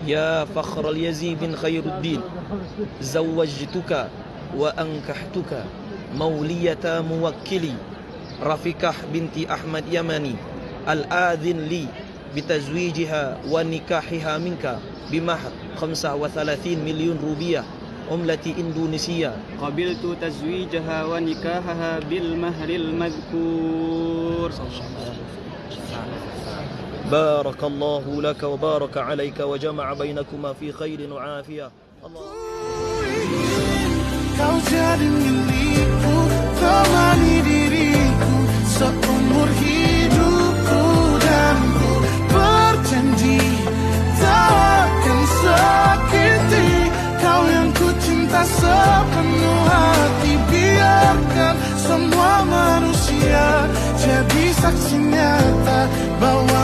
Ya Fakhral Yazid bin Khairuddin, zawwajtuka wa ankahtuka mauliyata muwakkili Rafiqah binti Ahmad Yamani al-adhin li bitazwijiha wa nikahiha minka bimahar 35 million rupiah umlati Indonesia. Qabiltu tazwijaha wa nikahaha bil mahril madhkur. Barakallahu laka wa baraka alaika wa jama'a bainakuma fi khairin wa afiyah. Kau jadi milikku, temani diriku seumur hidupku, dan ku berjanji tak akan sakiti kau yang ku cinta sepenuh hati. Biarkan semua manusia jadi saksi nyata bahwa